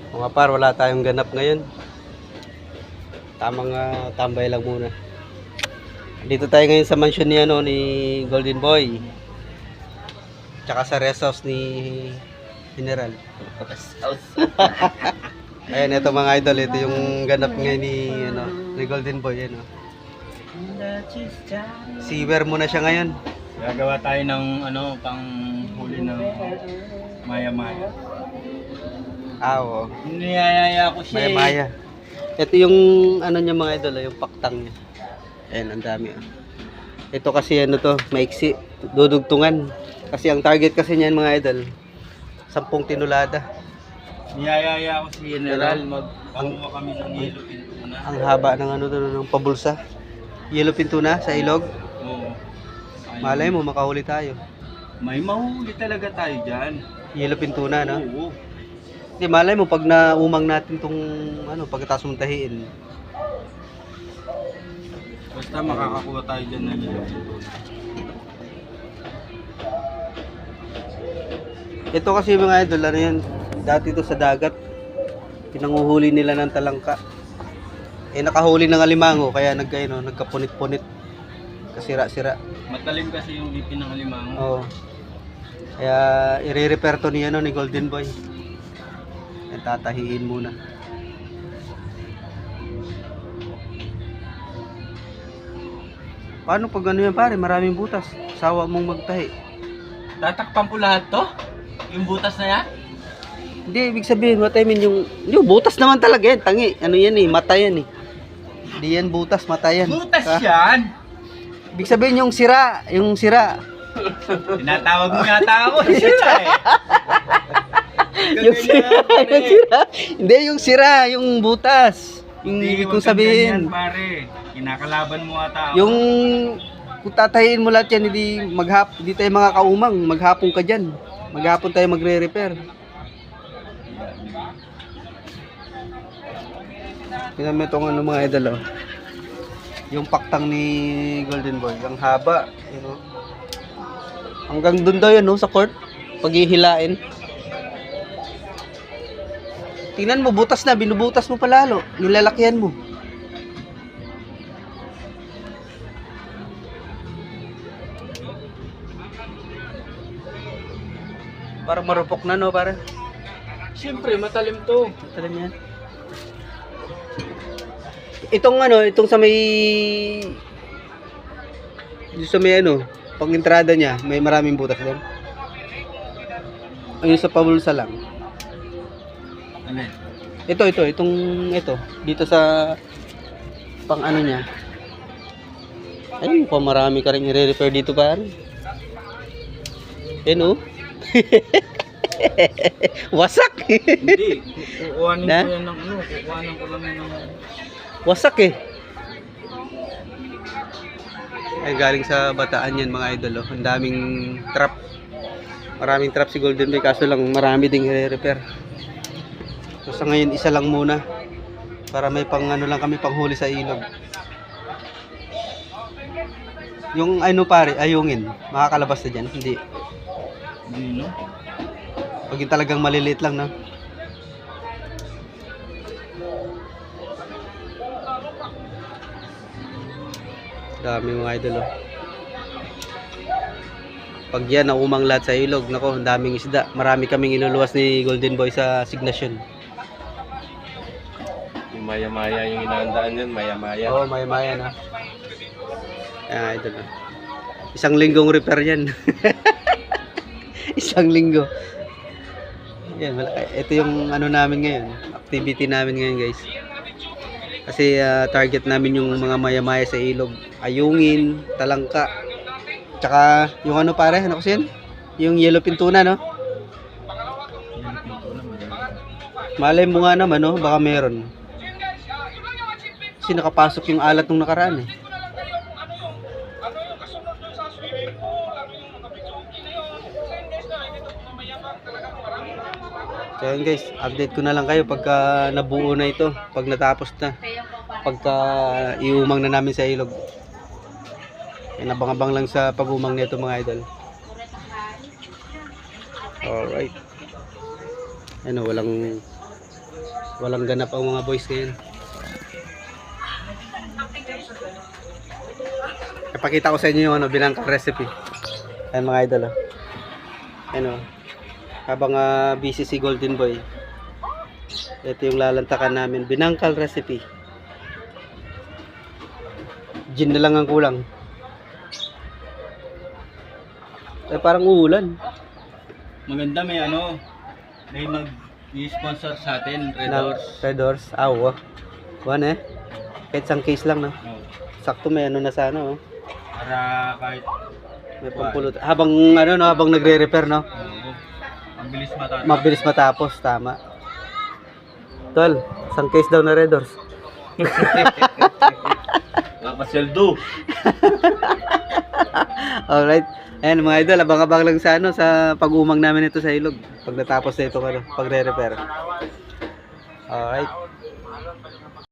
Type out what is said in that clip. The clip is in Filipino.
Mga par, wala tayong ganap ngayon. Tamang tambay lang muna. Dito tayo ngayon sa mansion ni ni Golden Boy. Tsaka sa rest house ni General. Rest house. Ayan, ito mga idol, ito yung ganap ngayon ni Golden Boy, Siwer muna siya ngayon. Gagawa tayo ng pang huli ng maya-maya. Oo. Niyayaya ko siya. Maya-maya. Ito yung niya mga idol, yung paktang niya. Ayan, ang dami. Ito kasi maiksi, dudugtungan. Kasi ang target kasi niyan mga idol, 10 tinulada. Niyayaya ko si General, magpanguha kami ng yellow pintuna. Ang haba ng ng pabulsa. Yellow pintuna sa ilog. Oo. Malay mo, makahuli tayo. May mahuli talaga tayo dyan. Yellow pintuna, no? Oo. Hindi, malay mo, pag naumang natin tong pagkatapos mong tahiin. Basta makakakuha tayo dyan ng yellow pintuna. Ito kasi mga idol, yan, dati ito sa dagat, pinanguhuli nila ng talangka. Nakahuli ng alimango, kaya nagkapunit-punit, kasira-sira. Matalim kasi yung ipin ng alimango. Oo. Kaya i-repair to ni Golden Boy. Yan, tatahiin muna. Paano pag yan pare, maraming butas, sawa mong magtahi? Tatakpan ko lahat to? Yung butas na yan? Hindi, ibig sabihin, what I mean, yung butas naman talaga yan, tangi. Yan mata yan Hindi yan butas, mata yan. Butas yan? Ibig sabihin yung sira. Tinatawag mo yata ako, sira yung sira. Hindi, yung sira, yung butas. Yung ibig kong sabihin. Ganyan, pare. Kinakalaban mo ata ako. Yung, kung tatahiin mo lahat yan, hindi tayo mga kaumang, maghapon ka dyan. Maghapon tayo magre-repair. Tingnan mo itong mga idol, yung paktang ni Golden Boy, ang haba, hanggang dun daw yan, sa court, paghihilain. Tingnan mo, butas na, binubutas mo pa lalo, nilalakyan mo. Parang marupok na, no, para? Siyempre, matalim to. Matalim yan. Itong sa may pang entrada niya, may maraming butas doon. Ayun sa pabulsa lang. Ano? Ito, dito sa pang niya. Ayun, marami ka rin i-repair dito pare. Wasak. Hindi, kukuhanin ko yan ng kukuhanin ko lang yan ng... Wasak Ay, galing sa Bataan yan mga idol, Ang daming trap. Maraming trap si Golden Boy, kaso lang marami ding i-repair. So sa ngayon, isa lang muna. Para may lang kami panghuli sa ilog. Yung pare, ayungin. Makakalabas na dyan. Hindi, no? pag yung talagang maliliit lang, no? Dami mga idol, Pag yan naumang lahat sa ilog, nako, ang daming isda. Marami kaming inuluwas ni Golden Boy sa Signation. Yung maya-maya yung inaandaan yun, maya-maya. Oo, maya-maya na. Ayan, idol. Isang linggong repair yan. Isang linggo. Yan, ito yung namin ngayon, activity namin ngayon, guys. Kasi target namin yung mga maya-maya sa ilog, ayungin, talangka, tsaka yung pare, kasi yan? Yung yellow pintuna, no? Malay mo nga naman, no? Baka meron. Kasi nakapasok yung alat nung nakaraan, So yun guys, update ko na lang kayo pagka nabuo na ito, pag natapos na, pagka iumang na namin sa ilog. Nabang-abang lang sa pag-umang nito mga idol. Alright. Ano, walang Walang ganap ang mga boys ngayon. Ipakita ko sa inyo yung binangkang recipe. Ayan mga idol. Ano, habang busy si Golden Boy, ito yung lalantakan namin, binangkal recipe. Gin na lang ang kulang. Parang uulan. Maganda may may mag-sponsor sa atin, Red Ng Horse. Red Horse. Awa. One kahit isang case lang na. Oh, Sakto may na sana para kahit may pampulot. Habang habang nagre-repair ang bilis matapos. mabilis matapos, tama. Tol, isang case daw na Red Horse. Kapaseldo. Alright. Ayan mga idol, abang-abang lang sa sa pag-umang namin ito sa ilog. Pag natapos na ito pagre-repair. Alright.